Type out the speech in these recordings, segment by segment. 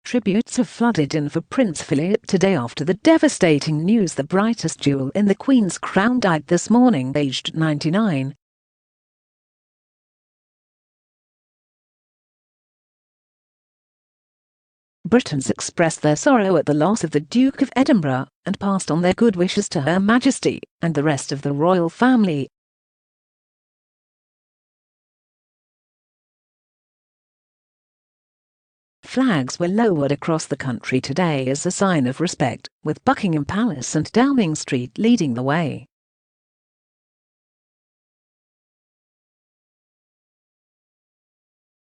tributes have flooded in for Prince Philip today after the devastating news the brightest jewel in the Queen's crown died this morning, aged 99. Britons expressed their sorrow at the loss of the Duke of Edinburgh and passed on their good wishes to Her Majesty and the rest of the royal family. Flags were lowered across the country today as a sign of respect, with Buckingham Palace and Downing Street leading the way.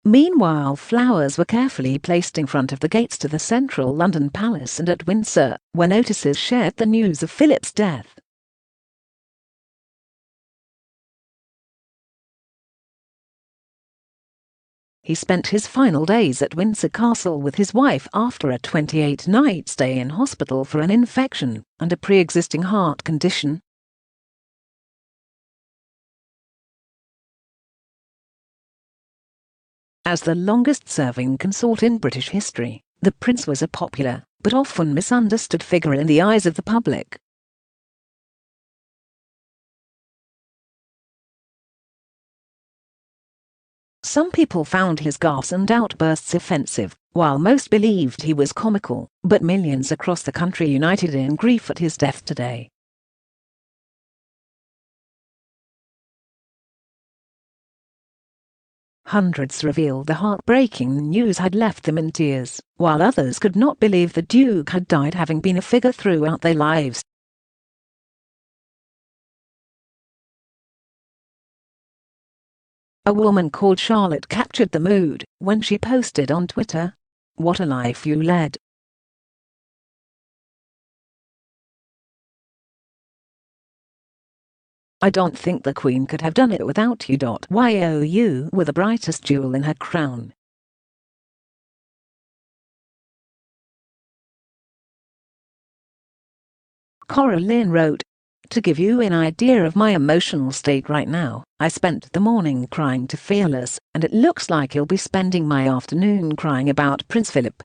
Meanwhile, flowers were carefully placed in front of the gates to the central London Palace and at Windsor, where notices shared the news of Philip's death. He spent his final days at Windsor Castle with his wife after a 28-night stay in hospital for an infection and a pre-existing heart condition. As the longest-serving consort in British history, the prince was a popular, but often misunderstood figure in the eyes of the public. Some people found his gaffes and outbursts offensive, while most believed he was comical, but millions across the country united in grief at his death today. Hundreds revealed the heartbreaking news had left them in tears, while others could not believe the Duke had died, having been a figure throughout their lives. A woman called Charlotte captured the mood when she posted on Twitter, "What a life you led. I don't think the Queen could have done it without you. You were the brightest jewel in her crown." Coraline wrote, "To give you an idea of my emotional state right now, I spent the morning crying to Fearless, and it looks like you'll be spending my afternoon crying about Prince Philip."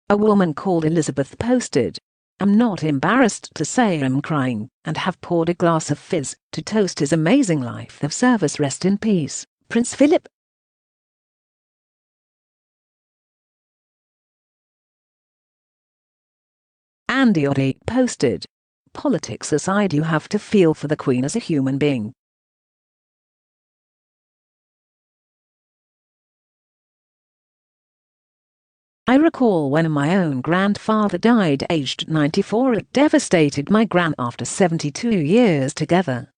A woman called Elizabeth posted, "I'm not embarrassed to say I'm crying, and have poured a glass of fizz to toast his amazing life of service. Rest in peace, Prince Philip." Andy Oddie posted, "Politics aside, you have to feel for the Queen as a human being. I recall when my own grandfather died aged 94. It devastated my gran after 72 years together."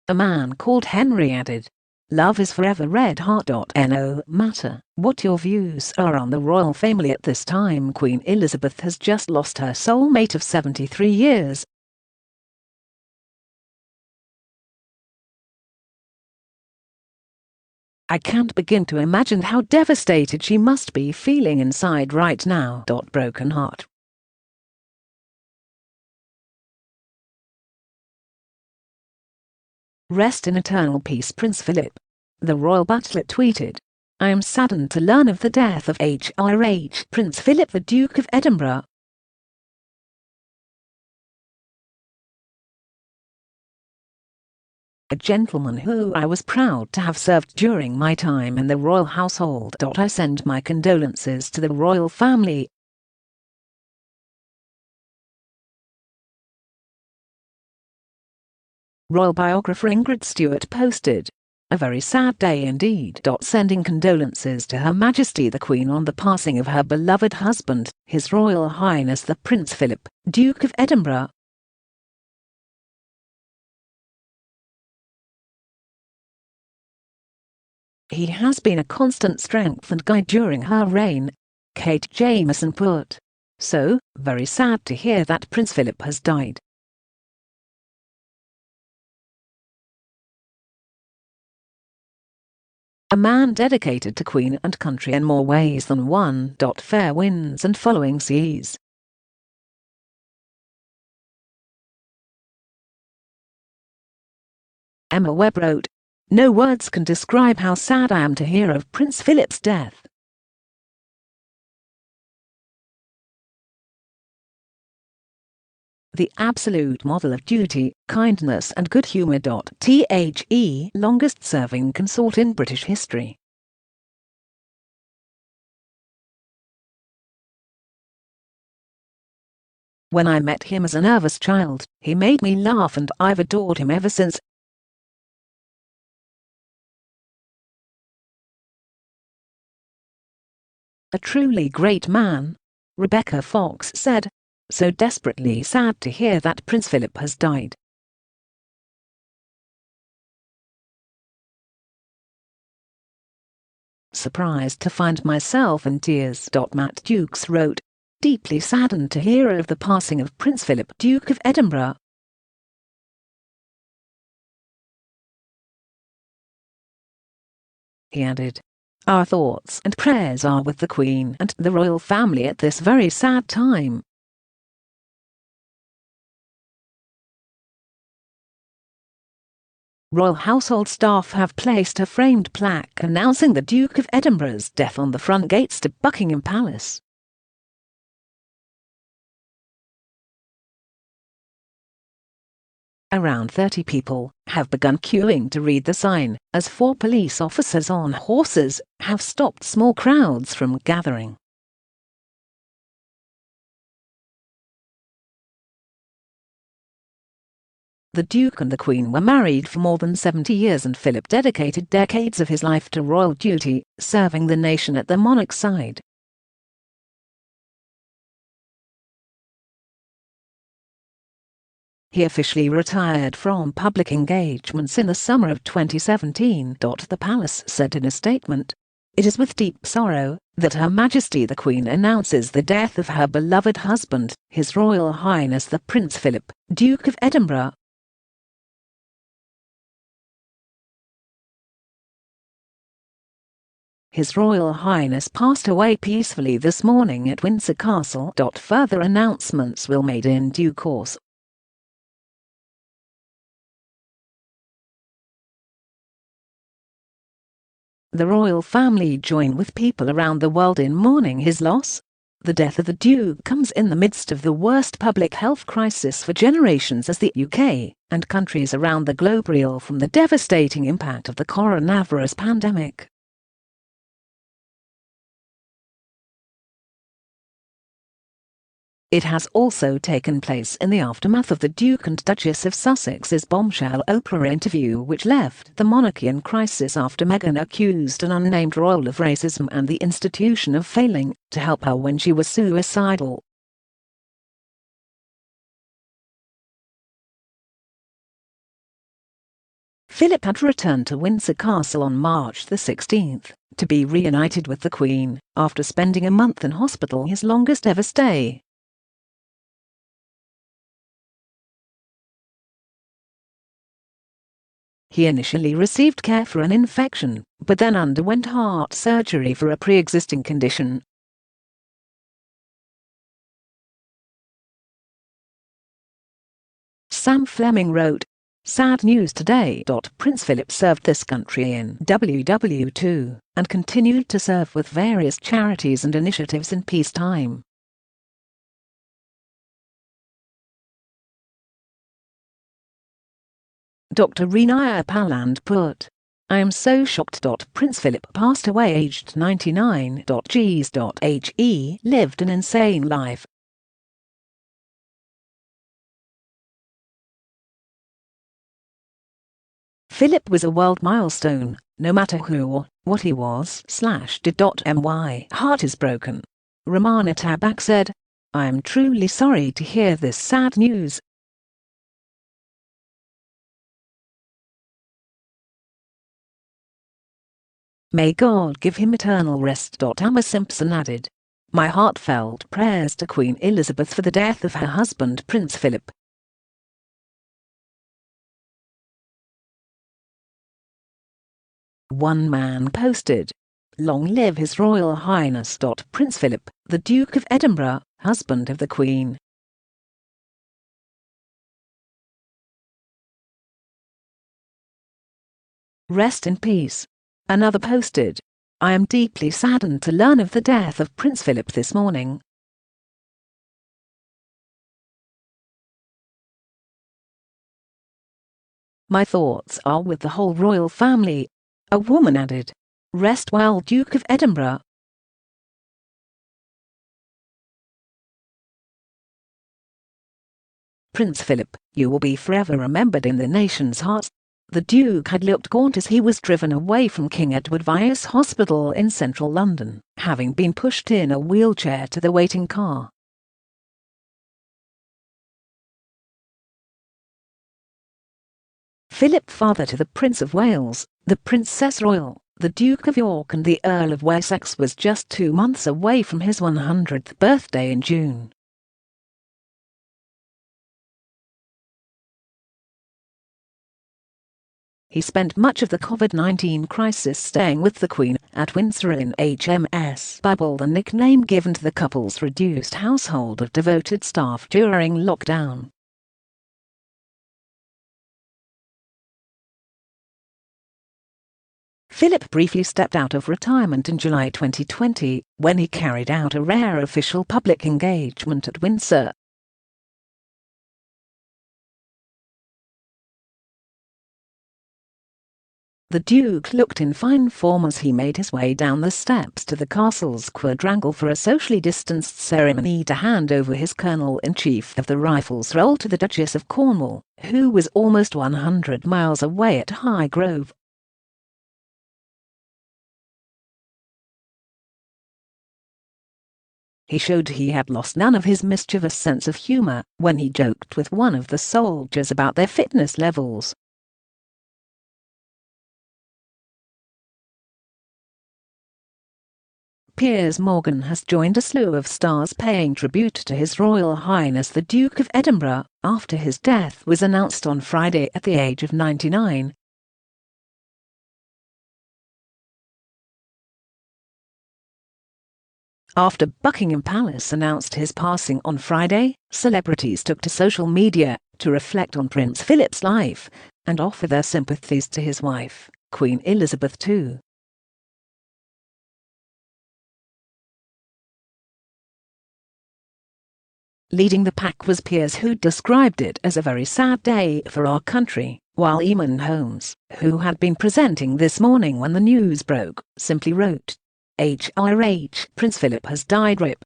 A man called Henry added, "Love is forever red heart. No matter what your views are on the royal family at this time, Queen Elizabeth has just lost her soulmate of 73 years. I can't begin to imagine how devastated she must be feeling inside right now. Broken heart." Rest in eternal peace, Prince Philip. The royal butler tweeted, "I am saddened to learn of the death of Prince Philip, the Duke of Edinburgh. A gentleman who I was proud to have served during my time in the royal household. I send my condolences to the royal family." Royal biographer Ingrid Stewart posted, "A very sad day indeed. Sending condolences to Her Majesty the Queen on the passing of her beloved husband, His Royal Highness the Prince Philip, Duke of Edinburgh." "He has been a constant strength and guide during her reign," Kate Jameson put. "So, very sad to hear that Prince Philip has died." A man dedicated to Queen and country in more ways than one. Fair winds and following seas. Emma Webb wrote, "No words can describe how sad I am to hear of Prince Philip's death. The absolute model of duty, kindness and good humour. The longest-serving consort in British history. When I met him as a nervous child, he made me laugh and I've adored him ever since. A truly great man," Rebecca Fox said. "So desperately sad to hear that Prince Philip has died. Surprised to find myself in tears." Matt Dukes wrote, "Deeply saddened to hear of the passing of Prince Philip, Duke of Edinburgh." He added, "Our thoughts and prayers are with the Queen and the royal family at this very sad time." Royal household staff have placed a framed plaque announcing the Duke of Edinburgh's death on the front gates to Buckingham Palace. Around 30 people have begun queuing to read the sign, as 4 police officers on horses have stopped small crowds from gathering. The Duke and the Queen were married for more than 70 years, and Philip dedicated decades of his life to royal duty, serving the nation at the monarch's side. He officially retired from public engagements in the summer of 2017. The palace said in a statement, "It is with deep sorrow that Her Majesty the Queen announces the death of her beloved husband, His Royal Highness the Prince Philip, Duke of Edinburgh." His Royal Highness passed away peacefully this morning at Windsor Castle. Further announcements will be made in due course. The royal family join with people around the world in mourning his loss. The death of the Duke comes in the midst of the worst public health crisis for generations as the UK and countries around the globe reel from the devastating impact of the coronavirus pandemic. It has also taken place in the aftermath of the Duke and Duchess of Sussex's bombshell Oprah interview, which left the monarchy in crisis after Meghan accused an unnamed royal of racism and the institution of failing to help her when she was suicidal. Philip had returned to Windsor Castle on March the 16th to be reunited with the Queen after spending a month in hospital, his longest ever stay. He initially received care for an infection, but then underwent heart surgery for a pre-existing condition. Sam Fleming wrote, "Sad news today. Prince Philip served this country in WW2 and continued to serve with various charities and initiatives in peacetime. Dr. Renaya Paland put, "I am so shocked. Prince Philip passed away aged 99. He lived an insane life. Philip was a world milestone, no matter who or what he was. /did. My heart is broken." Ramana Tabak said, "I am truly sorry to hear this sad news. May God give him eternal rest." Emma Simpson added, "My heartfelt prayers to Queen Elizabeth for the death of her husband Prince Philip." One man posted, "Long live His Royal Highness. Prince Philip, the Duke of Edinburgh, husband of the Queen." Rest in peace. Another posted, I am deeply saddened to learn of the death of Prince Philip this morning. My thoughts are with the whole royal family. A woman added, Rest well, Duke of Edinburgh. Prince Philip, you will be forever remembered in the nation's hearts. The Duke had looked gaunt as he was driven away from King Edward VI's hospital in central London, having been pushed in a wheelchair to the waiting car. Philip, father to the Prince of Wales, the Princess Royal, the Duke of York and the Earl of Wessex, was just 2 months away from his 100th birthday in June. He spent much of the COVID-19 crisis staying with the Queen at Windsor in HMS Bible, the nickname given to the couple's reduced household of devoted staff during lockdown. Philip briefly stepped out of retirement in July 2020, when he carried out a rare official public engagement at Windsor. The Duke looked in fine form as he made his way down the steps to the castle's quadrangle for a socially distanced ceremony to hand over his Colonel-in-Chief of the Rifles role to the Duchess of Cornwall, who was almost 100 miles away at Highgrove. He showed he had lost none of his mischievous sense of humour when he joked with one of the soldiers about their fitness levels. Piers Morgan has joined a slew of stars paying tribute to His Royal Highness the Duke of Edinburgh after his death was announced on Friday at the age of 99. After Buckingham Palace announced his passing on Friday, celebrities took to social media to reflect on Prince Philip's life and offer their sympathies to his wife, Queen Elizabeth II. Leading the pack was Piers, who described it as a very sad day for our country, while Eamon Holmes, who had been presenting this morning when the news broke, simply wrote, HRH, Prince Philip has died, RIP.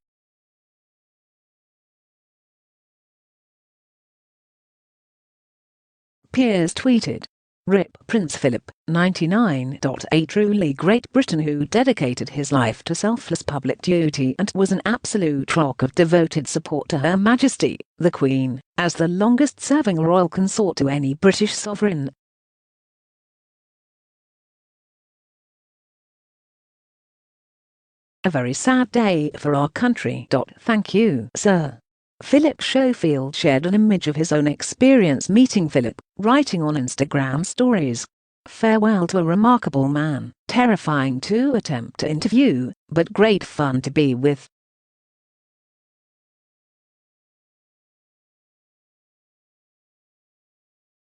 Piers tweeted, RIP Prince Philip, 99. A truly great Briton who dedicated his life to selfless public duty and was an absolute rock of devoted support to Her Majesty, the Queen, as the longest-serving royal consort to any British sovereign. A very sad day for our country. Thank you, sir. Philip Schofield shared an image of his own experience meeting Philip, writing on Instagram stories, "Farewell to a remarkable man, terrifying to attempt to interview, but great fun to be with."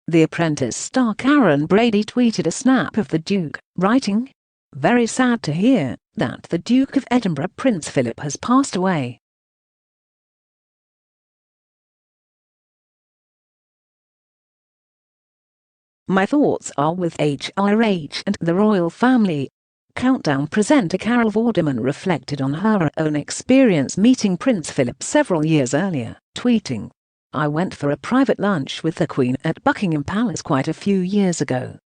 The Apprentice star Karen Brady tweeted a snap of the Duke, writing, "Very sad to hear that the Duke of Edinburgh Prince Philip has passed away." My thoughts are with HRH and the royal family. Countdown presenter Carol Vorderman reflected on her own experience meeting Prince Philip several years earlier, tweeting, "I went for a private lunch with the Queen at Buckingham Palace quite a few years ago.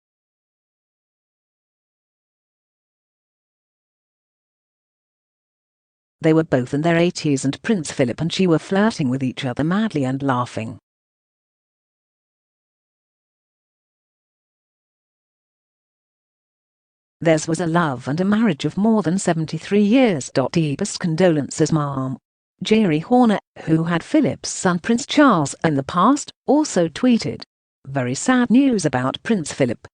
They were both in their 80s and Prince Philip and she were flirting with each other madly and laughing. Theirs was a love and a marriage of more than 73 years. Deepest condolences, Mom." Jerry Horner, who had Philip's son Prince Charles in the past, also tweeted, "Very sad news about Prince Philip.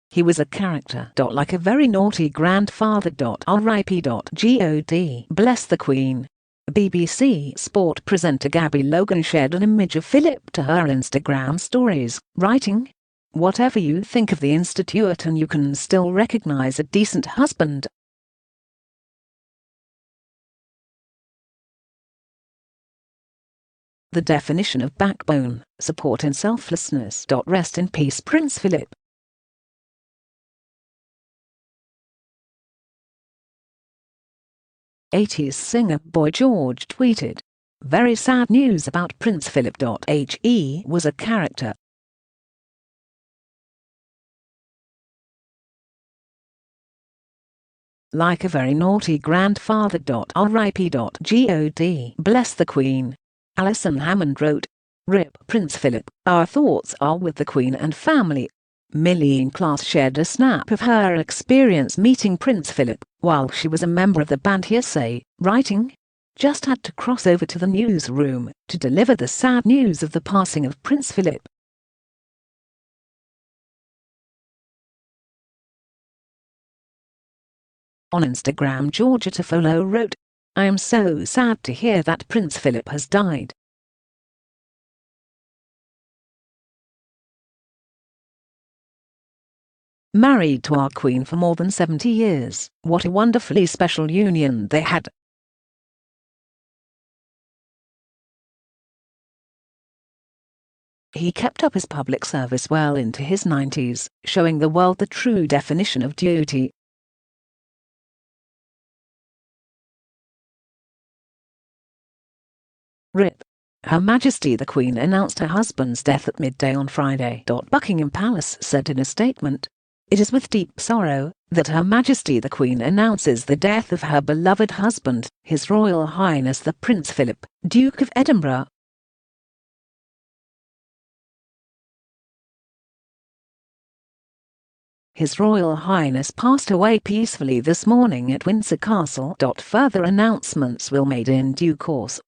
He was a character. Like a very naughty grandfather. RIP. God bless the Queen." BBC Sport presenter Gabby Logan shared an image of Philip to her Instagram stories, writing, "Whatever you think of the institute, and you can still recognise a decent husband." The definition of backbone, support and selflessness. Rest in peace, Prince Philip. '80s singer Boy George tweeted, "Very sad news about Prince Philip. He was a character. Like a very naughty grandfather. R.I.P. God bless the Queen." Alison Hammond wrote, "Rip Prince Philip, our thoughts are with the Queen and family." Millie in class shared a snap of her experience meeting Prince Philip while she was a member of the band Hearsay, writing, "Just had to cross over to the newsroom to deliver the sad news of the passing of Prince Philip." On Instagram, Georgia Tofolo wrote, "I am so sad to hear that Prince Philip has died. Married to our Queen for more than 70 years, what a wonderfully special union they had." He kept up his public service well into his 90s, showing the world the true definition of duty. RIP. Her Majesty the Queen announced her husband's death at midday on Friday. Buckingham Palace said in a statement, "It is with deep sorrow that Her Majesty the Queen announces the death of her beloved husband, His Royal Highness the Prince Philip, Duke of Edinburgh." His Royal Highness passed away peacefully this morning at Windsor Castle. Further announcements will be made in due course.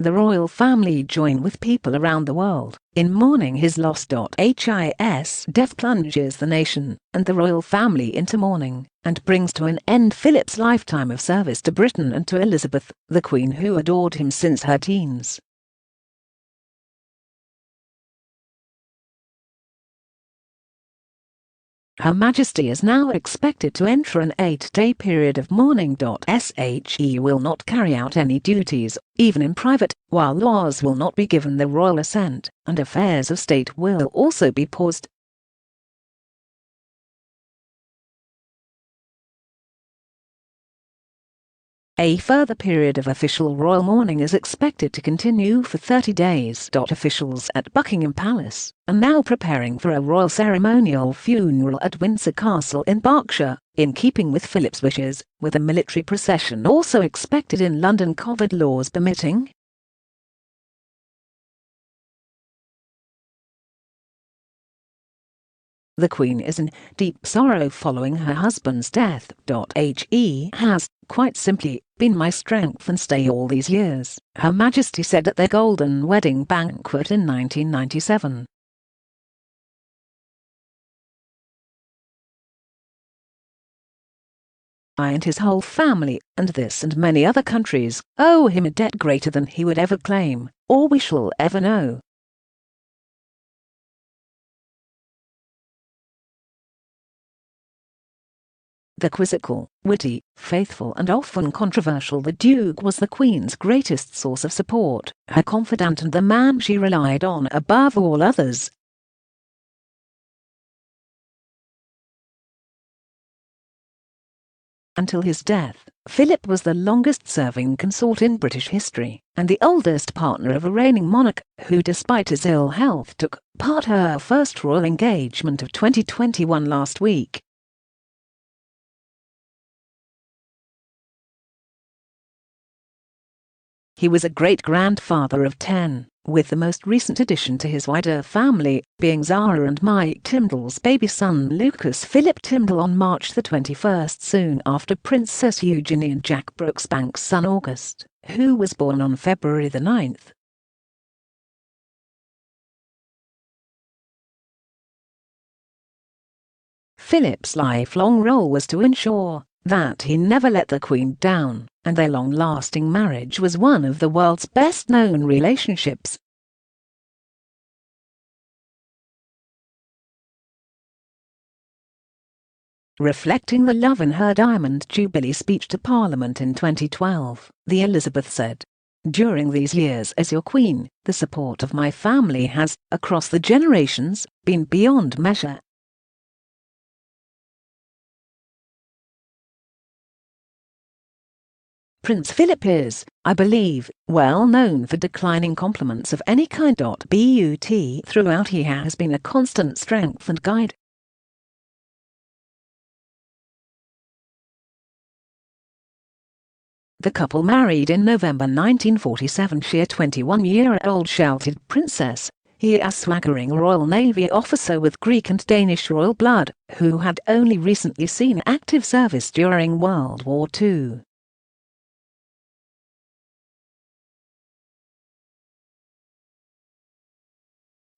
The royal family join with people around the world in mourning his loss. His death plunges the nation and the royal family into mourning and brings to an end Philip's lifetime of service to Britain and to Elizabeth, the Queen, who adored him since her teens. Her Majesty is now expected to enter an 8-day period of mourning. She will not carry out any duties, even in private, while laws will not be given the royal assent, and affairs of state will also be paused. A further period of official royal mourning is expected to continue for 30 days. Officials at Buckingham Palace are now preparing for a royal ceremonial funeral at Windsor Castle in Berkshire, in keeping with Philip's wishes, with a military procession also expected in London, COVID laws permitting. The Queen is in deep sorrow following her husband's death. He has, quite simply, been my strength and stay all these years, Her Majesty said at their golden wedding banquet in 1997. I and his whole family, and this and many other countries, owe him a debt greater than he would ever claim, or we shall ever know. The quizzical, witty, faithful and often controversial, the Duke was the Queen's greatest source of support, her confidant and the man she relied on above all others. Until his death, Philip was the longest-serving consort in British history, and the oldest partner of a reigning monarch, who despite his ill health took part her first royal engagement of 2021 last week. He was a great-grandfather of 10, with the most recent addition to his wider family being Zara and Mike Tindall's baby son Lucas Philip Tindall on March the 21st, soon after Princess Eugenie and Jack Brooksbank's son August, who was born on February the 9th. Philip's lifelong role was to ensure that he never let the Queen down, and their long-lasting marriage was one of the world's best-known relationships. Reflecting the love in her Diamond Jubilee speech to Parliament in 2012, the Elizabeth said, "During these years as your Queen, the support of my family has, across the generations, been beyond measure." Prince Philip is, I believe, well known for declining compliments of any kind. But throughout he has been a constant strength and guide. The couple married in November 1947. She, a 21-year-old sheltered princess, he a swaggering Royal Navy officer with Greek and Danish royal blood, who had only recently seen active service during World War II.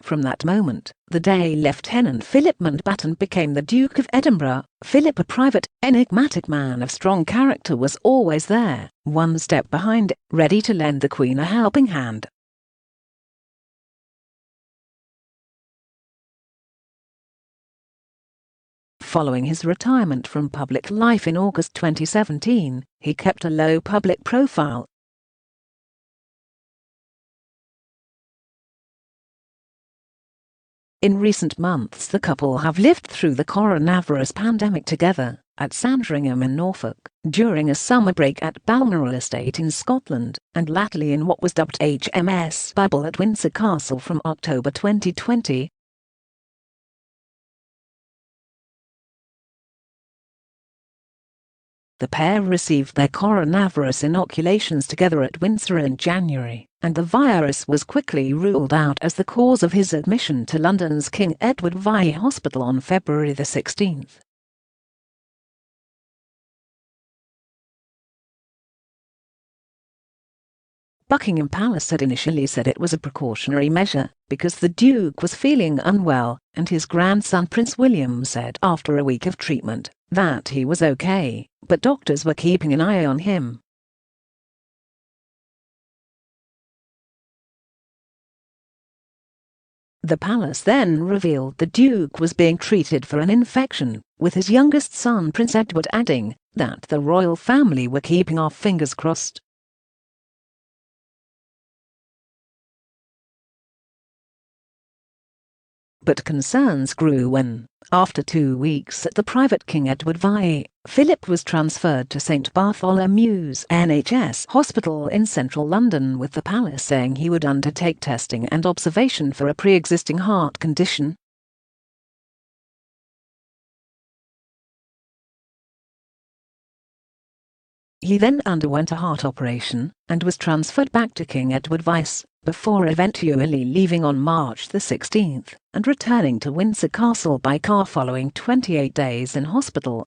From that moment, the day Lieutenant Philip Mountbatten became the Duke of Edinburgh, Philip, a private, enigmatic man of strong character, was always there, one step behind, ready to lend the Queen a helping hand. Following his retirement from public life in August 2017, he kept a low public profile. In recent months, the couple have lived through the coronavirus pandemic together, at Sandringham in Norfolk, during a summer break at Balmoral Estate in Scotland, and latterly in what was dubbed HMS Bubble at Windsor Castle from October 2020. The pair received their coronavirus inoculations together at Windsor in January, and the virus was quickly ruled out as the cause of his admission to London's King Edward VII Hospital on February the 16th. Buckingham Palace had initially said it was a precautionary measure, because the Duke was feeling unwell, and his grandson Prince William said after a week of treatment that he was okay, but doctors were keeping an eye on him. The palace then revealed the Duke was being treated for an infection, with his youngest son Prince Edward adding that the royal family were keeping our fingers crossed. But concerns grew when, after 2 weeks at the private King Edward VII, Philip was transferred to St Bartholomew's NHS Hospital in central London, with the palace saying he would undertake testing and observation for a pre-existing heart condition. He then underwent a heart operation and was transferred back to King Edward VII, before eventually leaving on March the 16th and returning to Windsor Castle by car following 28 days in hospital.